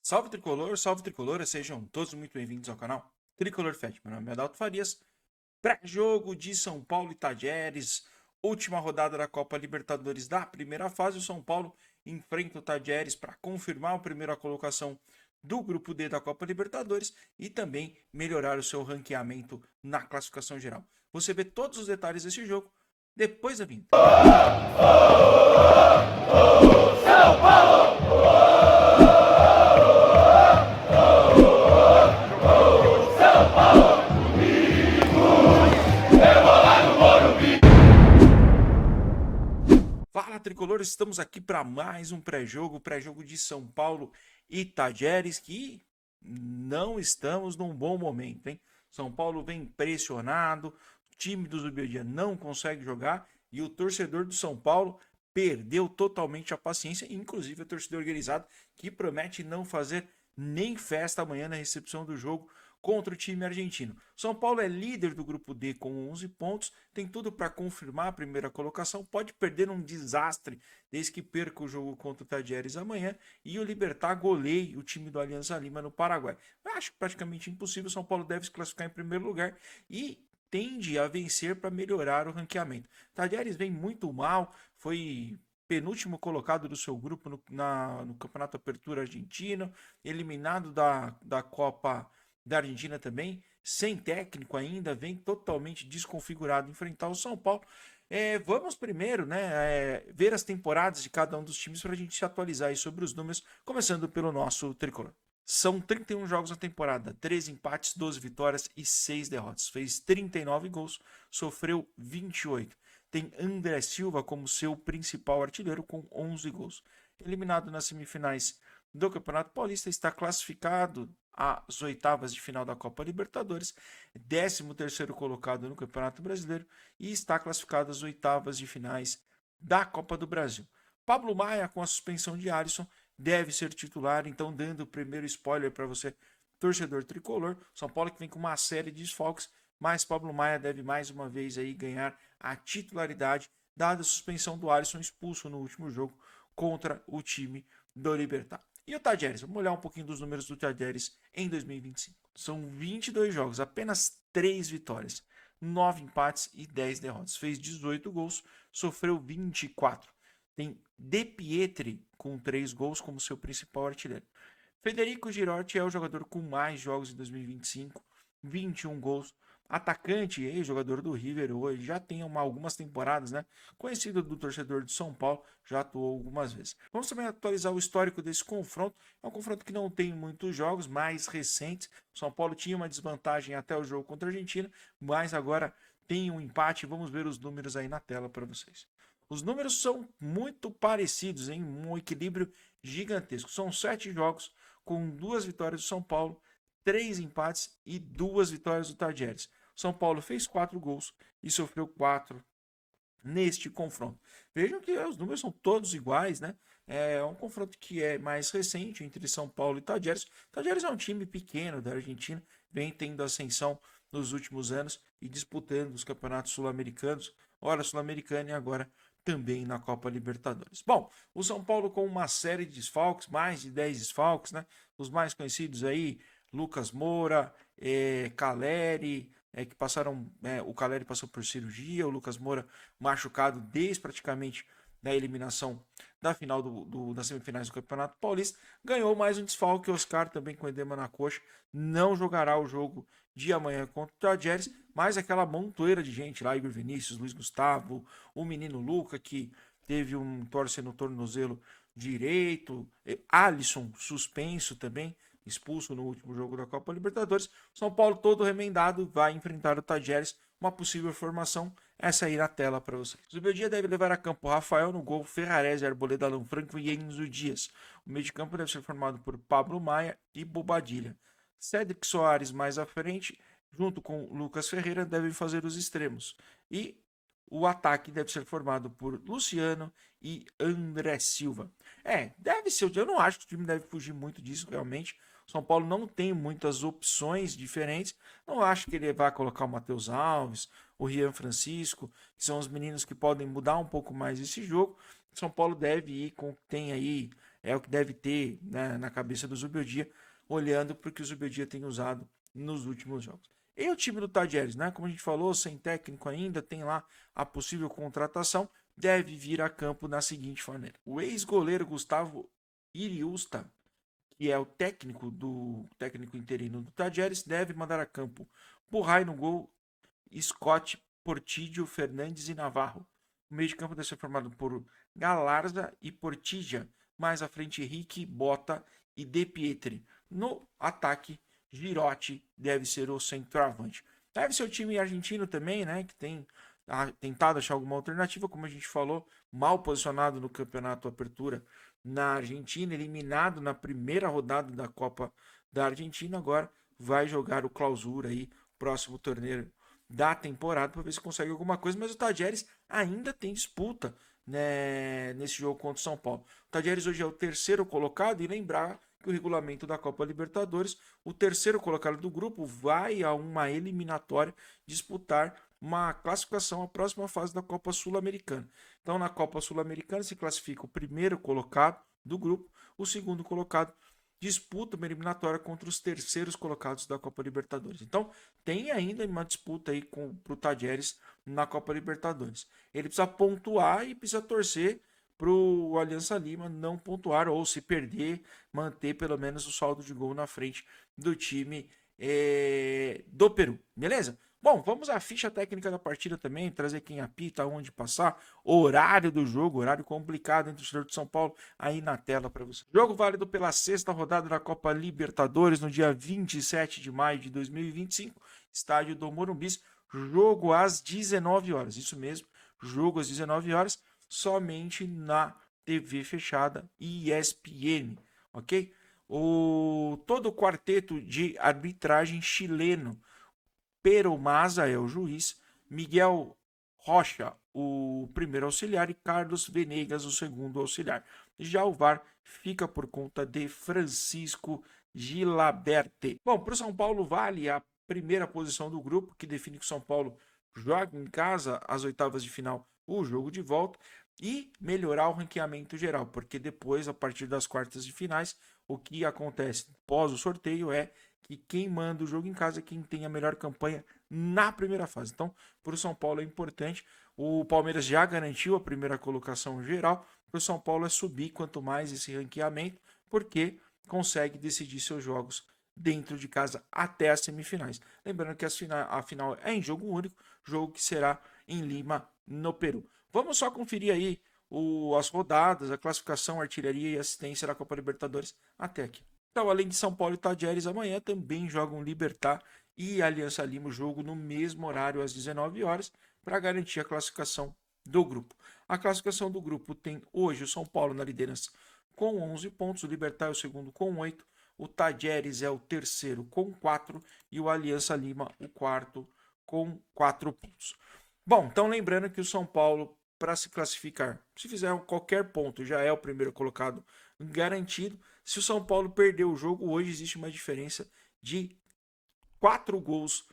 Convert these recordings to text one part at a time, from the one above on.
salve tricolor, sejam todos muito bem-vindos ao canal Tricolor Fest. Meu nome é Adalto Farias. Pré-jogo de São Paulo e Tajeres, última rodada da Copa Libertadores da primeira fase. O São Paulo enfrenta o Tajeres para confirmar a primeira colocação do grupo D da Copa Libertadores e também melhorar o seu ranqueamento na classificação geral. Você vê todos os detalhes desse jogo depois da vinheta. São Paulo! Fala tricolor, estamos aqui para mais um pré-jogo de São Paulo e Tajeres, que não estamos num bom momento, hein? São Paulo vem pressionado, o time do Zubeldia não consegue jogar e o torcedor do São Paulo perdeu totalmente a paciência, inclusive o torcedor organizado, que promete não fazer nem festa amanhã na recepção do jogo contra o time argentino. São Paulo é líder do grupo D com 11 pontos, tem tudo para confirmar a primeira colocação, pode perder um desastre desde que perca o jogo contra o Tajeres amanhã e o Libertad goleie o time do Alianza Lima no Paraguai. Eu acho praticamente impossível, São Paulo deve se classificar em primeiro lugar e tende a vencer para melhorar o ranqueamento. Tajeres vem muito mal, foi penúltimo colocado do seu grupo no Campeonato Apertura Argentino, eliminado da Copa da Argentina também, sem técnico ainda, vem totalmente desconfigurado enfrentar o São Paulo. Vamos primeiro, ver as temporadas de cada um dos times para a gente se atualizar aí sobre os números, começando pelo nosso tricolor. São 31 jogos na temporada, 13 empates, 12 vitórias e 6 derrotas. Fez 39 gols, sofreu 28. Tem André Silva como seu principal artilheiro com 11 gols. Eliminado nas semifinais do Campeonato Paulista, está classificado às oitavas de final da Copa Libertadores, 13º colocado no Campeonato Brasileiro e está classificado às oitavas de finais da Copa do Brasil. Pablo Maia, com a suspensão de Alisson, deve ser titular, então dando o primeiro spoiler para você, torcedor tricolor. São Paulo que vem com uma série de desfalques, mas Pablo Maia deve mais uma vez aí ganhar a titularidade, dada a suspensão do Alisson expulso no último jogo contra o time do Libertad. E o Tajeres? Vamos olhar um pouquinho dos números do Tajeres em 2025. São 22 jogos, apenas 3 vitórias, 9 empates e 10 derrotas. Fez 18 gols, sofreu 24. Tem De Pietri com 3 gols como seu principal artilheiro. Federico Girotti é o jogador com mais jogos em 2025, 21 gols. Atacante, ex-jogador do River hoje, já tem algumas temporadas, conhecido do torcedor de São Paulo, já atuou algumas vezes. Vamos também atualizar o histórico desse confronto. É um confronto que não tem muitos jogos, mais recentes. São Paulo tinha uma desvantagem até o jogo contra a Argentina, mas agora tem um empate. Vamos ver os números aí na tela para vocês. Os números são muito parecidos, em um equilíbrio gigantesco. São 7 jogos com 2 vitórias do São Paulo, 3 empates e 2 vitórias do Tajeres. São Paulo fez 4 gols e sofreu 4 neste confronto. Vejam que os números são todos iguais, É um confronto que é mais recente entre São Paulo e Tajeres. Tajeres é um time pequeno da Argentina, vem tendo ascensão nos últimos anos e disputando os campeonatos sul-americanos, ora sul-americana e agora também na Copa Libertadores. Bom, o São Paulo com uma série de desfalques, mais de 10 desfalques, Os mais conhecidos aí, Lucas Moura, Caleri, que passaram, o Caleri passou por cirurgia, o Lucas Moura machucado desde praticamente da eliminação da final das semifinais do Campeonato Paulista, ganhou mais um desfalque. Oscar também com edema na coxa, não jogará o jogo de amanhã contra o Tajeres, mas aquela montoeira de gente lá, Igor Vinícius, Luiz Gustavo, o menino Luca, que teve um torce no tornozelo direito, Alisson suspenso também, expulso no último jogo da Copa Libertadores. São Paulo todo remendado vai enfrentar o Tajeres, uma possível formação, essa aí na tela para vocês. O Zubeldia deve levar a campo Rafael no gol, Ferrarese, Arboleda, Alan Franco e Enzo Dias. O meio de campo deve ser formado por Pablo Maia e Bobadilha. Cédric Soares mais à frente, junto com Lucas Ferreira, devem fazer os extremos. E o ataque deve ser formado por Luciano e André Silva. Deve ser. Eu não acho que o time deve fugir muito disso, realmente. São Paulo não tem muitas opções diferentes. Não acho que ele vai colocar o Matheus Alves, o Rian Francisco, que são os meninos que podem mudar um pouco mais esse jogo. São Paulo deve ir com tem aí é o que deve ter, né, na cabeça do Zubeldia, olhando para o que o Zubeldia tem usado nos últimos jogos. E o time do Tadieres, né? Como a gente falou, sem técnico ainda, tem lá a possível contratação, deve vir a campo na seguinte maneira. O ex-goleiro Gustavo Iriusta, que é o técnico interino do Tadieres, deve mandar a campo Burray no gol, Scott, Portillo, Fernandes e Navarro. O meio de campo deve ser formado por Galarza e Portilla. Mais à frente, Henrique, Bota e De Pietri. No ataque, Girotti deve ser o centroavante. Deve ser o time argentino também, né? Que tem tentado achar alguma alternativa, como a gente falou, mal posicionado no campeonato Apertura na Argentina, eliminado na primeira rodada da Copa da Argentina, agora vai jogar o Clausura aí, próximo torneio da temporada, para ver se consegue alguma coisa, mas o Tadieres ainda tem disputa, né, nesse jogo contra o São Paulo. O Tadieres hoje é o terceiro colocado, e lembrar que o regulamento da Copa Libertadores, o terceiro colocado do grupo vai a uma eliminatória disputar uma classificação à próxima fase da Copa Sul-Americana. Então, na Copa Sul-Americana se classifica o primeiro colocado do grupo, o segundo colocado disputa uma eliminatória contra os terceiros colocados da Copa Libertadores. Então, tem ainda uma disputa aí para o Tadieres na Copa Libertadores. Ele precisa pontuar e precisa torcer para o Aliança Lima não pontuar ou, se perder, manter pelo menos o saldo de gol na frente do time do Peru. Beleza? Bom, vamos à ficha técnica da partida também, trazer quem apita, onde passar, horário do jogo, horário complicado entre o torcedor de São Paulo, aí na tela para você. Jogo válido pela sexta rodada da Copa Libertadores, no dia 27 de maio de 2025, estádio do Morumbi, jogo às 19 horas, isso mesmo, jogo às 19 horas, somente na TV fechada ESPN, ok? Todo o quarteto de arbitragem chileno, Pero Maza é o juiz, Miguel Rocha, o primeiro auxiliar, e Carlos Venegas, o segundo auxiliar. Já o VAR fica por conta de Francisco Gilaberte. Bom, para o São Paulo vale a primeira posição do grupo, que define que o São Paulo joga em casa às oitavas de final o jogo de volta, e melhorar o ranqueamento geral, porque depois, a partir das quartas de finais, o que acontece pós o sorteio é que quem manda o jogo em casa é quem tem a melhor campanha na primeira fase. Então, para o São Paulo é importante. O Palmeiras já garantiu a primeira colocação geral. Para o São Paulo é subir quanto mais esse ranqueamento, porque consegue decidir seus jogos dentro de casa até as semifinais. Lembrando que a final é em jogo único, jogo que será em Lima, no Peru. Vamos só conferir aí as rodadas, a classificação, artilharia e assistência da Copa Libertadores até aqui. Então, além de São Paulo e Tadieres, amanhã também jogam Libertad e Aliança Lima, o jogo no mesmo horário, às 19 horas, para garantir a classificação do grupo. A classificação do grupo tem hoje o São Paulo na liderança com 11 pontos, o Libertad é o segundo com 8, o Tadieres é o terceiro com 4 e o Aliança Lima o quarto com 4 pontos. Bom, então lembrando que o São Paulo, para se classificar, se fizer qualquer ponto, já é o primeiro colocado garantido. Se o São Paulo perder o jogo, hoje existe uma diferença de 4 gols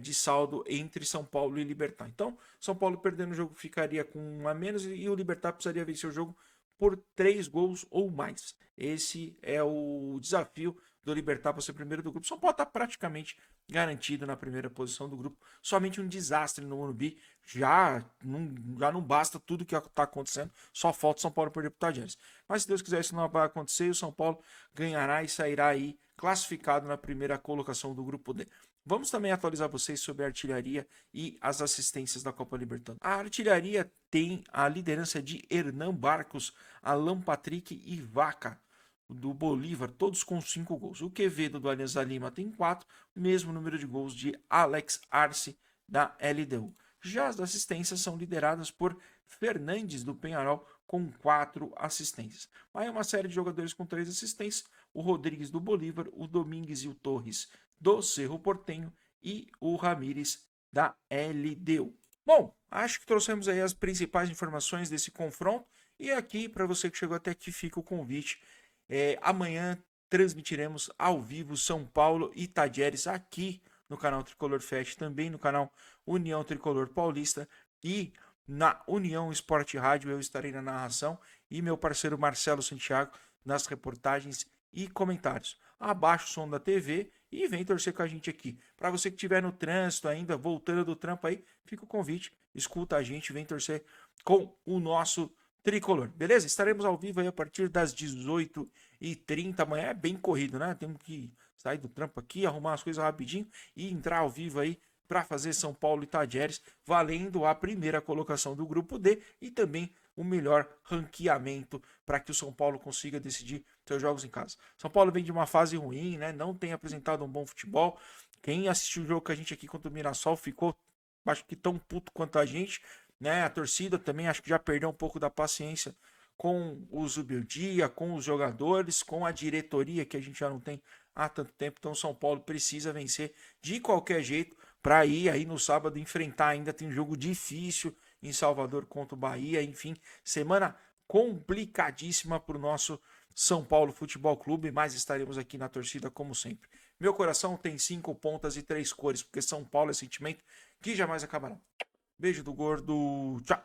de saldo entre São Paulo e Libertad. Então, São Paulo perdendo o jogo ficaria com 1 a menos e o Libertad precisaria vencer o jogo por 3 gols ou mais. Esse é o desafio do Libertad para ser primeiro do grupo. São Paulo está praticamente garantido na primeira posição do grupo. Somente um desastre no Morumbi. Já não basta tudo que está acontecendo. Só falta o São Paulo perder para o Tadieres. Mas se Deus quiser, isso não vai acontecer. E o São Paulo ganhará e sairá aí classificado na primeira colocação do grupo D. Vamos também atualizar vocês sobre a artilharia e as assistências da Copa Libertadores. A artilharia tem a liderança de Hernan Barcos, Alan Patrick e Vaca, do Bolívar, todos com 5 gols. O Quevedo, do Alianza Lima, tem 4, mesmo número de gols de Alex Arce, da LDU. Já as assistências são lideradas por Fernandes, do Penharol, com 4 assistências. Aí uma série de jogadores com 3 assistências, o Rodrigues, do Bolívar, o Domingues e o Torres, do Cerro Porteño, e o Ramírez, da LDU. Bom, acho que trouxemos aí as principais informações desse confronto, e aqui, para você que chegou até aqui, fica o convite. Amanhã transmitiremos ao vivo São Paulo e Tadieres aqui no canal Tricolor Fest, também no canal União Tricolor Paulista e na União Esporte Rádio. Eu estarei na narração e meu parceiro Marcelo Santiago nas reportagens e comentários. Abaixa o som da TV e vem torcer com a gente aqui. Para você que estiver no trânsito ainda, voltando do trampo aí, fica o convite, escuta a gente, vem torcer com o nosso tricolor, beleza? Estaremos ao vivo aí a partir das 18h30, amanhã é bem corrido, né? Temos que sair do trampo aqui, arrumar as coisas rapidinho e entrar ao vivo aí para fazer São Paulo e Tadieres, valendo a primeira colocação do grupo D e também o melhor ranqueamento para que o São Paulo consiga decidir seus jogos em casa. São Paulo vem de uma fase ruim, né? Não tem apresentado um bom futebol. Quem assistiu o jogo com a gente aqui contra o Mirassol ficou, acho que tão puto quanto a gente, né? A torcida também acho que já perdeu um pouco da paciência com o Zubeldia, com os jogadores, com a diretoria que a gente já não tem há tanto tempo. Então o São Paulo precisa vencer de qualquer jeito para ir aí no sábado enfrentar, ainda tem um jogo difícil em Salvador contra o Bahia, enfim, semana complicadíssima para o nosso São Paulo Futebol Clube, mas estaremos aqui na torcida como sempre. Meu coração tem 5 pontas e 3 cores, porque São Paulo é sentimento que jamais acabará. Beijo do gordo, tchau!